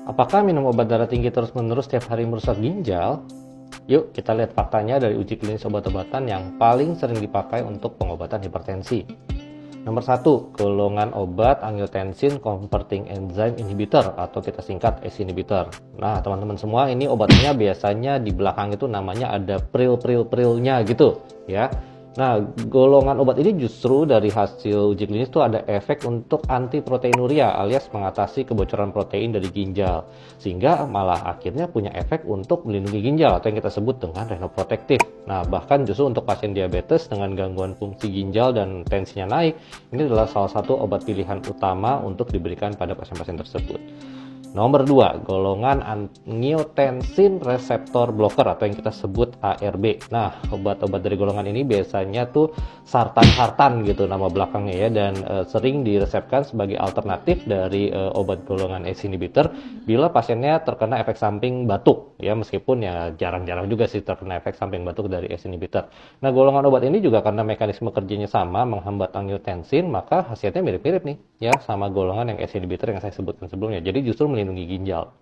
Apakah minum obat darah tinggi terus-menerus setiap hari merusak ginjal? Yuk kita lihat faktanya dari uji klinis obat-obatan yang paling sering dipakai untuk pengobatan hipertensi. Nomor 1, golongan obat angiotensin converting enzyme inhibitor atau kita singkat ACE inhibitor. Nah, teman-teman semua, ini obatnya biasanya di belakang itu namanya ada pril-pril-prilnya gitu, ya. Nah, golongan obat ini justru dari hasil uji klinis itu ada efek untuk antiproteinuria alias mengatasi kebocoran protein dari ginjal. Sehingga malah akhirnya punya efek untuk melindungi ginjal atau yang kita sebut dengan renoprotektif. Nah, bahkan justru untuk pasien diabetes dengan gangguan fungsi ginjal dan tensinya naik, ini adalah salah satu obat pilihan utama untuk diberikan pada pasien-pasien tersebut. Nomor 2, golongan angiotensin reseptor blocker atau yang kita sebut ARB. Nah, obat-obat dari golongan ini biasanya tuh sartan-sartan gitu nama belakangnya ya, dan sering diresepkan sebagai alternatif dari obat golongan ACE inhibitor bila pasiennya terkena efek samping batuk ya, meskipun ya jarang-jarang juga sih terkena efek samping batuk dari ACE inhibitor. Nah, golongan obat ini juga karena mekanisme kerjanya sama menghambat angiotensin, maka hasilnya mirip-mirip nih ya sama golongan yang ACE inhibitor yang saya sebutkan sebelumnya. Jadi justru melindungi ginjal.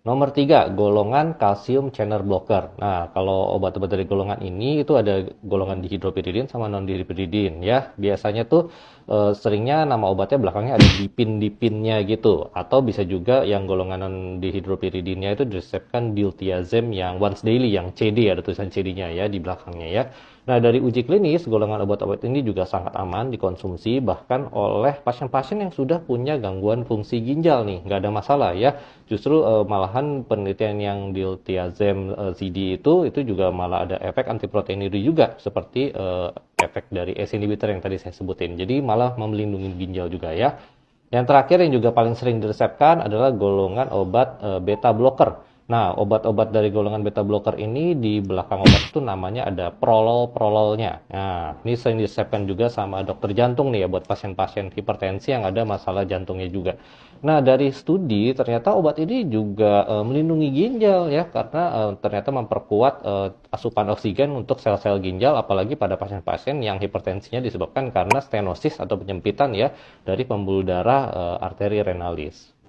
Nomor 3, golongan calcium channel blocker. Nah, kalau obat-obat dari golongan ini itu ada golongan dihidropiridin sama non-dihidropiridin ya. Biasanya tuh seringnya nama obatnya belakangnya ada dipin-dipinnya gitu. Atau bisa juga yang golongan non-dihidropiridinnya itu diresepkan diltiazem yang once daily, yang CD, ada tulisan CD-nya ya di belakangnya ya. Nah, dari uji klinis, golongan obat-obat ini juga sangat aman dikonsumsi bahkan oleh pasien-pasien yang sudah punya gangguan fungsi ginjal nih, nggak ada masalah ya. Justru malahan penelitian yang diltiazem CD itu juga malah ada efek antiproteinuri juga seperti efek dari ACE inhibitor yang tadi saya sebutin. Jadi malah melindungi ginjal juga ya. Yang terakhir yang juga paling sering diresepkan adalah golongan obat beta blocker. Nah, obat-obat dari golongan beta blocker ini di belakang obat itu namanya ada prolol-prololnya. Nah, ini sering diresepkan juga sama dokter jantung nih ya buat pasien-pasien hipertensi yang ada masalah jantungnya juga. Nah, dari studi ternyata obat ini juga melindungi ginjal ya karena ternyata memperkuat asupan oksigen untuk sel-sel ginjal apalagi pada pasien-pasien yang hipertensinya disebabkan karena stenosis atau penyempitan ya dari pembuluh darah arteri renalis.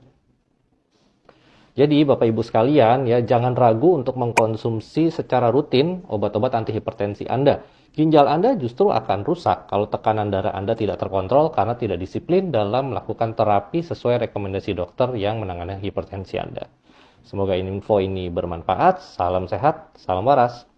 Jadi Bapak Ibu sekalian ya, jangan ragu untuk mengkonsumsi secara rutin obat-obat antihipertensi Anda. Ginjal Anda justru akan rusak kalau tekanan darah Anda tidak terkontrol karena tidak disiplin dalam melakukan terapi sesuai rekomendasi dokter yang menangani hipertensi Anda. Semoga info ini bermanfaat. Salam sehat, salam waras.